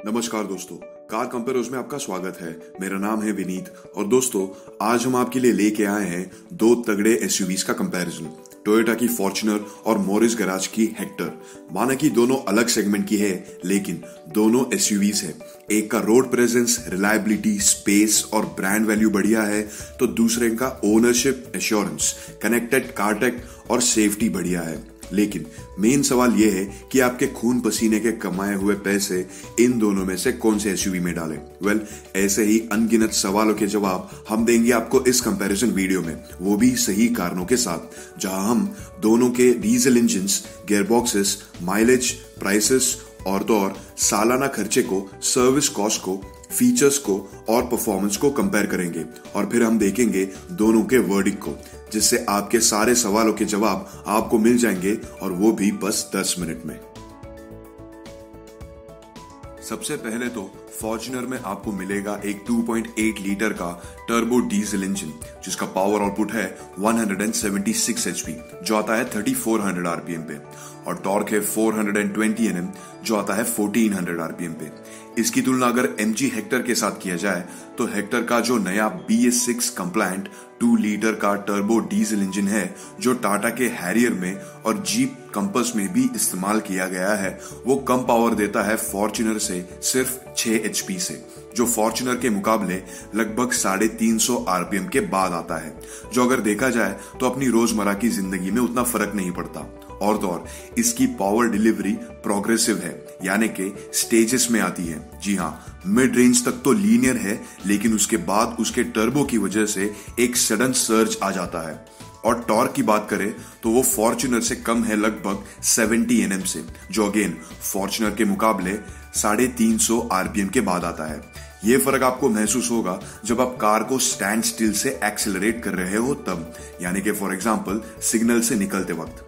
नमस्कार दोस्तों, car compares में आपका स्वागत है। मेरा नाम है विनीत और दोस्तों आज हम आपके लिए लेके आए हैं दो तगड़े एसयूवीज का कंपैरिजन, टोयोटा की फॉर्च्यूनर और मोरिस गराज की हेक्टर। माना कि दोनों अलग सेगमेंट की है, लेकिन दोनों एसयूवीज है। एक का रोड प्रेजेंस, रिलायबिलिटी, स्पेस और ब्रांड वैल्यू बढ़िया है, तो दूसरे का ओनरशिप, एश्योरेंस, कनेक्टेड कारटेक और सेफ्टी बढ़िया है। लेकिन मेन सवाल यह है कि आपके खून पसीने के कमाए हुए पैसे इन दोनों में से कौन से एसयूवी में डालें। ऐसे ही अनगिनत सवालों के जवाब हम देंगे आपको इस कंपैरिजन वीडियो में, वो भी सही कारणों के साथ, जहां हम दोनों के डीजल इंजन, गियरबॉक्सेस, माइलेज, प्राइसेस और तो और सालाना खर्चे को, सर्विस कॉस्ट को, फीचर्स को और परफॉर्मेंस को कंपेयर करेंगे और फिर हम देखेंगे दोनों के वर्डिक्ट को, जिससे आपके सारे सवालों के जवाब आपको मिल जाएंगे और वो भी बस 10 मिनट में। सबसे पहले तो फॉर्च्यूनर में आपको मिलेगा एक 2.8 लीटर का टर्बो डीजल इंजन, जिसका पावर आउटपुट है 176 एचपी, जो आता है 3400 आरपीएम पे, और टॉर्क है 420 एनएम, जो आता है 1400 आरपीएम पे। इसकी तुलना अगर एमजी हेक्टर के साथ किया जाए तो हेक्टर का जो नया BS6 कंप्लायंट 2 लीटर का टर्बो डीजल इंजन है, जो टाटा के हैरियर में और जीप कंपस में भी इस्तेमाल किया गया है, वो कम पावर देता है फॉर्च्यूनर से सिर्फ 6 एचपी से, जो फॉर्च्यूनर के मुकाबले लगभग 350 आरपीएम के बाद आता है, जो अगर देखा जाए तो अपनी रोजमर्रा की जिंदगी में उतना फर्क नहीं पड़ता। और तो और इसकी पावर डिलीवरी प्रोग्रेसिव है, यानी कि स्टेजेस में आती है। जी हाँ, मिड रेंज तक तो लीनियर है, लेकिन उसके बाद उसके टर्बो की वजह से एक सडन सर्ज आ जाता है। और टॉर्क की बात करें तो वो फॉर्च्यूनर से कम है लगभग 70 एनएम से, जो अगेन फॉर्च्यूनर के मुकाबले 350 आरपीएम के बाद आता है। ये फर्क आपको महसूस होगा जब आप कार को स्टैंड स्टिल से एक्सेलरेट कर रहे हो तब, यानी कि फॉर एग्जांपल सिग्नल से निकलते वक्त।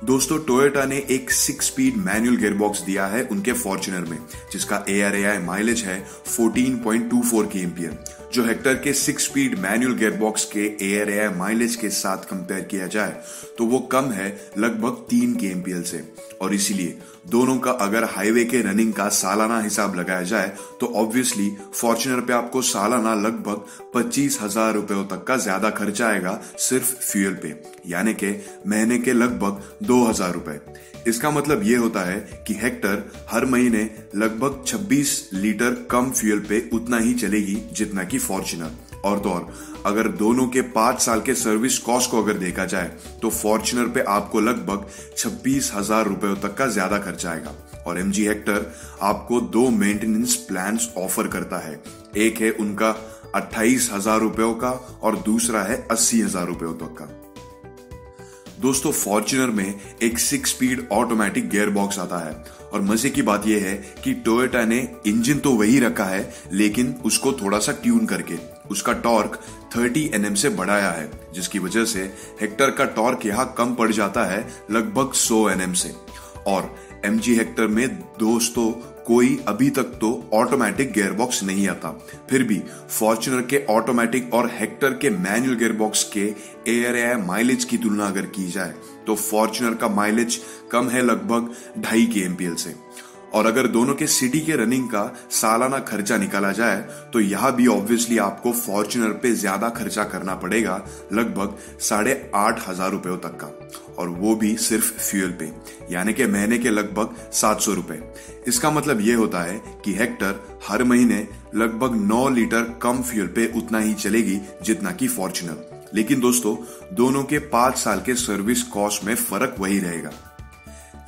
दोस्तों टोयोटा ने एक 6 स्पीड मैनुअल गियरबॉक्स दिया है उनके फॉर्च्यूनर में, जिसका ARAI माइलेज है 14.24 kmph, जो हेक्टर के 6 स्पीड मैनुअल गियरबॉक्स के ARAI माइलेज के साथ कंपेयर किया जाए तो वो कम है लगभग 3 kmph से। और इसीलिए दोनों का अगर हाईवे के रनिंग का सालाना हिसाब लगाया जाए तो ऑब्वियसली फॉर्च्यूनर पे आपको सालाना लगभग 25,000 रुपयों तक का ज्यादा खर्चा आएगा सिर्फ फ्यूल पे, यानी कि महीने के लगभग 2,000 रुपए। इसका मतलब ये होता है कि हेक्टर हर महीने लगभग 26 लीटर कम फ्यूल पे उतना ही चलेगी जितना कि फॉर्च्यूनर। और तो और अगर दोनों के 5 साल के सर्विस कॉस्ट को अगर देखा जाए तो फॉर्च्यूनर पे आपको लगभग 26,000 रुपयों तक का ज्यादा खर्चा आएगा, और एमजी हेक्टर आपको 2 मेंटेनेंस प्लान्स ऑफर करता है। एक है उनका 28,000 रुपयों का और दूसरा है 80,000 रुपयों तक का। दोस्तों फॉर्च्यूनर में एक 6 स्पीड ऑटोमेटिक गियर बॉक्स आता है, और मजे की बात यह है कि टोयोटा ने इंजन तो वही रखा है, लेकिन उसको थोड़ा सा ट्यून करके उसका टॉर्क 30 Nm से बढ़ाया है, जिसकी वजह से हेक्टर का टॉर्क यहां कम पड़ जाता है लगभग 100 Nm से। और एमजी हेक्टर में दोस्तों कोई अभी तक तो ऑटोमेटिक गियरबॉक्स नहीं आता, फिर भी फॉर्च्यूनर के ऑटोमेटिक और हेक्टर के मैनुअल गियरबॉक्स के ARAI माइलेज की तुलना अगर की जाए तो फॉर्च्यूनर का माइलेज कम है लगभग 2.5 kmph से। और अगर दोनों के सिटी के रनिंग का सालाना खर्चा निकाला जाए तो यहां भी ऑब्वियसली आपको फॉर्च्यूनर पे ज्यादा खर्चा करना पड़ेगा लगभग 8,500 रुपयों तक का, और वो भी सिर्फ फ्यूल पे, यानी कि महीने के लगभग 700 रुपए। इसका मतलब ये होता है कि हेक्टर हर महीने लगभग 9 लीटर कम फ्यूल पे उतना ही चलेगी जितना कि फॉर्च्यूनर। लेकिन दोस्तों दोनों के 5 साल के सर्विस कॉस्ट में फर्क वही रहेगा।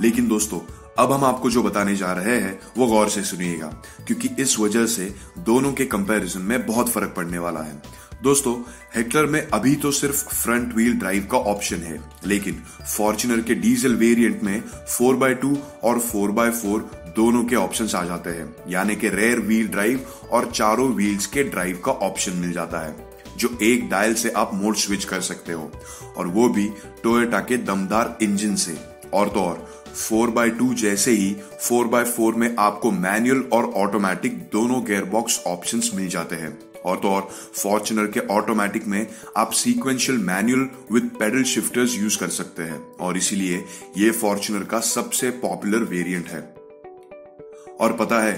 लेकिन दोस्तों अब हम आपको जो बताने जा रहे हैं वो गौर से सुनिएगा, क्योंकि इस वजह से दोनों के कंपैरिजन में बहुत फर्क पड़ने वाला है। दोस्तों हेक्टर में अभी तो सिर्फ फ्रंट व्हील ड्राइव का ऑप्शन है, लेकिन फॉर्च्यूनर के डीजल वेरिएंट में 4x2 और 4x4 दोनों के ऑप्शंस आ जाते हैं, यानी कि रेयर व्हील ड्राइव और चारों व्हील्स के ड्राइव का ऑप्शन मिल जाता है, जो एक डायल से आप मोड स्विच कर सकते हो, और वो भी टोयोटा के दमदार इंजन से। और तो और 4x2 जैसे ही 4x4 में आपको मैनुअल और ऑटोमेटिक दोनों गियरबॉक्स ऑप्शंस मिल जाते हैं। और तो और फॉर्च्यूनर के ऑटोमेटिक में आप sequential manual with pedal shifters use कर सकते हैं, और इसीलिए ये फॉर्च्यूनर का सबसे पॉपुलर वेरिएंट है। और पता है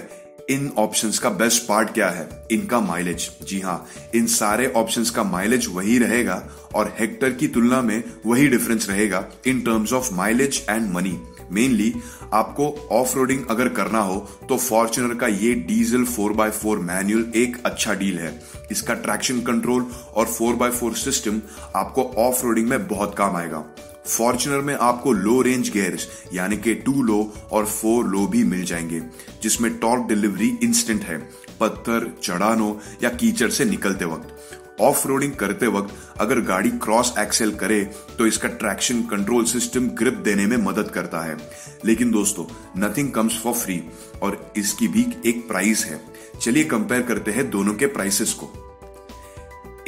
इन ऑप्शंस का बेस्ट पार्ट क्या है? इनका माइलेज। जी हाँ, इन सारे ऑप्शंस का माइलेज वही रहेगा और हेक्टर की तुलना में वही डिफरेंस रहेगा in terms of mileage and money. Mainly आपको ऑफ रोडिंग अगर करना हो तो फॉर्च्यूनर का ये डीजल 4x4 मैनुअल एक अच्छा डील है। इसका ट्रैक्शन कंट्रोल और 4x4 सिस्टम आपको ऑफ रोडिंग में बहुत काम आएगा। फॉर्च्यूनर में आपको लो रेंज गियर्स यानी कि 2 लो और 4 लो भी मिल जाएंगे, जिसमें टॉर्क डिलीवरी इंस्टेंट है पत्थर, चढ़ानों या कीचड़ से निकलते वक्त। ऑफ रोडिंग करते वक्त अगर गाड़ी क्रॉस एक्सेल करे तो इसका ट्रैक्शन कंट्रोल सिस्टम ग्रिप देने में मदद करता है। लेकिन दोस्तों, नथिंग कम्स फॉर फ्री और इसकी भी एक प्राइस है। चलिए कंपेयर करते हैं दोनों के प्राइसेस को।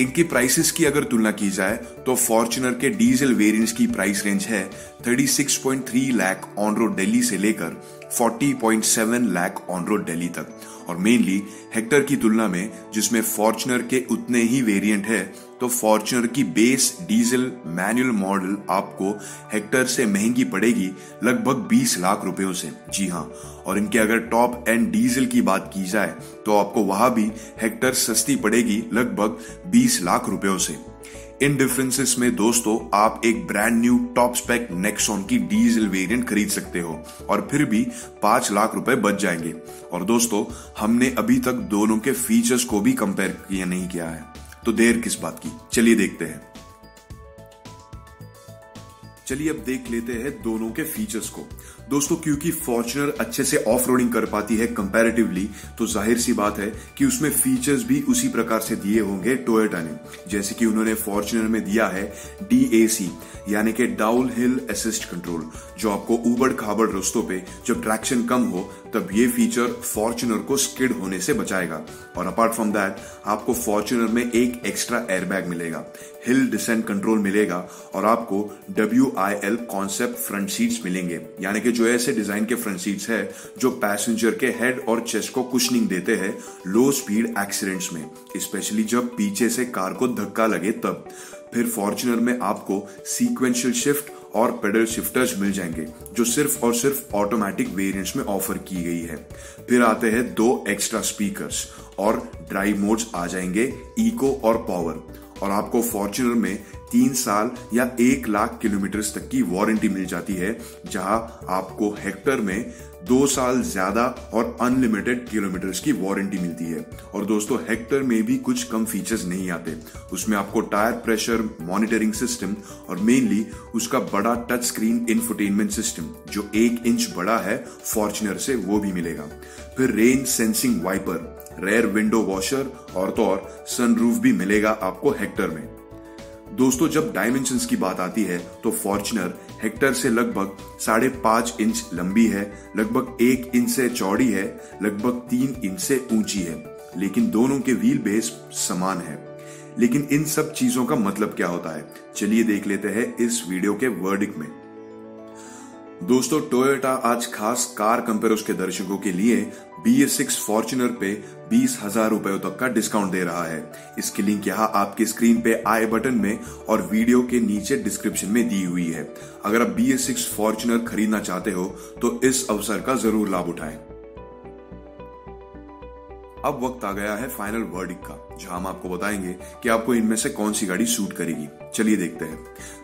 इनकी प्राइसेस की अगर तुलना की जाए तो फॉर्च्यूनर के डीजल वेरिएंट्स की प्राइस रेंज है 36.3 लाख ऑन रोड दिल्ली से लेकर 40.7 लाख ऑन रोड दिल्ली तक, और मेनली हेक्टर की तुलना में जिसमें फॉर्च्यूनर के उतने ही वेरिएंट है तो फॉर्च्यूनर की बेस डीजल मैनुअल मॉडल आपको हेक्टर से महंगी पड़ेगी लगभग 20 लाख रुपयों से। जी हाँ, और इनके अगर टॉप एंड डीजल की बात की जाए तो आपको वहां भी हेक्टर सस्ती पड़ेगी लगभग 20 लाख रुपयों से। इन डिफरेंसेस में दोस्तों आप एक brand new top spec Nexon की डीजल वेरिएंट खरीद सकते हो और फिर भी 5 लाख रुपए बच जाएंगे। और दोस्तों, हमने अभी तक दोनों के फीचर्स को भी कंपेयर नहीं किया है, तो देर किस बात की, चलिए देखते हैं। चलिए अब देख लेते हैं दोनों के फीचर्स को। दोस्तों, क्योंकि फॉर्च्यूनर अच्छे से ऑफ रोडिंग कर पाती है कंपैरेटिवली, तो जाहिर सी बात है कि उसमें फीचर्स भी उसी प्रकार से दिए होंगे टोयोटा ने। जैसे कि उन्होंने फॉर्च्यूनर में दिया है DAC यानी कि डाउन हिल असिस्ट कंट्रोल, जो आपको उबड़ खाबड़ रास्तों पे जब ट्रैक्शन कम हो तब ये फीचर फॉर्च्यूनर को स्किड होने से बचाएगा। और अपार्ट फ्रॉम दैट आपको फॉर्च्यूनर में एक एक्स्ट्रा एयरबैग मिलेगा, हिल डिसेंट कंट्रोल मिलेगा और आपको WIL कॉन्सेप्ट फ्रंट सीट्स मिलेंगे, यानी कि जो ऐसे डिजाइन के फ्रंट सीट्स है जो पैसेंजर के हेड और चेस्ट को कुशनिंग देते हैं लो स्पीड एक्सीडेंट्स में, स्पेशली जब पीछे से कार को धक्का लगे तब। फिर फॉर्च्यूनर में आपको सीक्वेंशियल शिफ्ट और पेडल शिफ्टर्स मिल जाएंगे जो सिर्फ और सिर्फ ऑटोमेटिक वेरिएंट्स में ऑफर की गई है। फिर आते हैं 2 एक्स्ट्रा स्पीकर्स और ड्राइव मोड्स आ जाएंगे, इको और पावर। और आपको फॉर्च्यूनर में 3 साल या 1 लाख किलोमीटर तक की वारंटी मिल जाती है, जहां आपको हेक्टर में 2 साल ज्यादा और अनलिमिटेड किलोमीटर्स की वारंटी मिलती है। और दोस्तों, हेक्टर में भी कुछ कम फीचर्स नहीं आते। उसमें आपको टायर प्रेशर मॉनिटरिंग सिस्टम और मेनली उसका बड़ा टच स्क्रीन इंफोटेनमेंट सिस्टम जो 1 इंच बड़ा है फॉर्च्यूनर से, वो भी मिलेगा। फिर rain sensing wiper, rear window washer और तो और सनरूफ भी मिलेगा आपको हेक्टर में। दोस्तों, जब डायमेंशंस की बात आती है तो फॉर्च्यूनर हेक्टर से लगभग 5.5 इंच लंबी है, लगभग 1 इंच से चौड़ी है, लगभग 3 इंच से ऊंची है, लेकिन दोनों के व्हील बेस समान है। लेकिन इन सब चीजों का मतलब क्या होता है, चलिए देख लेते हैं इस वीडियो के वर्डिक्ट में। दोस्तों, टोयोटा आज खास कार कंपेयर्स के दर्शकों के लिए BS6 फॉर्च्यूनर पे 20,000 रुपयों तक का डिस्काउंट दे रहा है। इसकी लिंक यहाँ आपके स्क्रीन पे आई बटन में और वीडियो के नीचे डिस्क्रिप्शन में दी हुई है। अगर आप BS6 फॉर्च्यूनर खरीदना चाहते हो तो इस अवसर का जरूर लाभ उठाएं। अब वक्त आ गया है फाइनल वर्डिक्ट का, जहां हम आपको बताएंगे कि आपको इनमें से कौन सी गाड़ी सूट करेगी। चलिए देखते हैं।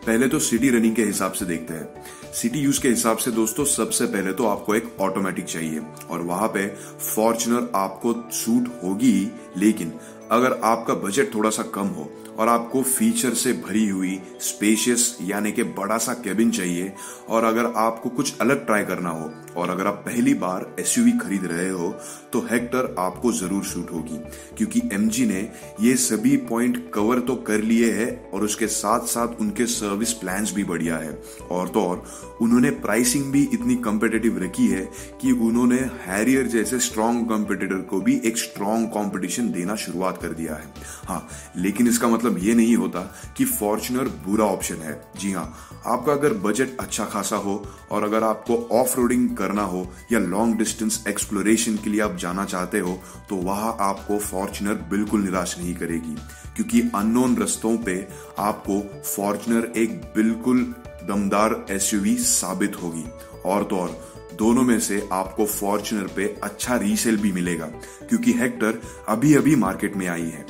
पहले तो सिटी रनिंग के हिसाब से देखते हैं। सिटी यूज के हिसाब से दोस्तों, सबसे पहले तो आपको एक ऑटोमेटिक चाहिए और वहां पे फॉर्च्यूनर आपको सूट होगी ही। लेकिन अगर आपका बजट थोड़ा सा कम हो और आपको फीचर से भरी हुई स्पेशियस यानी कि बड़ा सा केबिन चाहिए और अगर आपको कुछ अलग ट्राई करना हो और अगर आप पहली बार SUV खरीद रहे हो तो हेक्टर आपको जरूर सूट होगी, क्योंकि MG ने ये सभी पॉइंट कवर तो कर लिए हैं और उसके साथ साथ उनके सर्विस प्लान्स भी बढ़िया है। और तो और उन्होंने प्राइसिंग भी इतनी कॉम्पिटिटिव रखी है कि उन्होंने हैरियर जैसे स्ट्रॉन्ग कॉम्पिटिटर को भी एक स्ट्रॉन्ग कॉम्पिटिशन देना शुरुआत कर दिया है। हाँ, लेकिन इसका मतलब ये नहीं होता कि फॉर्च्यूनर बुरा ऑप्शन है। जी हाँ, आपका अगर बजट अच्छा खासा हो और अगर आपको ऑफ रोडिंग करना हो या लॉन्ग डिस्टेंस एक्सप्लोरेशन के लिए आप जाना चाहते हो तो वहां आपको फॉर्च्यूनर बिल्कुल निराश नहीं करेगी, क्योंकि अननोन रास्तों पे आपको फॉर्च्यूनर एक बिल्कुल दमदार SUV साबित होगी। और तो और दोनों में से आपको फॉर्च्यूनर पे अच्छा रीसेल भी मिलेगा क्योंकि हेक्टर अभी अभी मार्केट में आई है।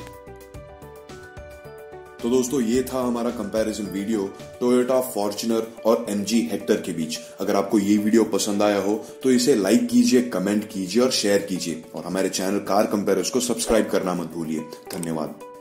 तो दोस्तों ये था हमारा कंपैरिजन वीडियो टोयोटा फॉर्च्यूनर और MG हेक्टर के बीच। अगर आपको ये वीडियो पसंद आया हो तो इसे लाइक कीजिए, कमेंट कीजिए और शेयर कीजिए और हमारे चैनल कार कंपेयर्स को सब्सक्राइब करना मत भूलिए। धन्यवाद।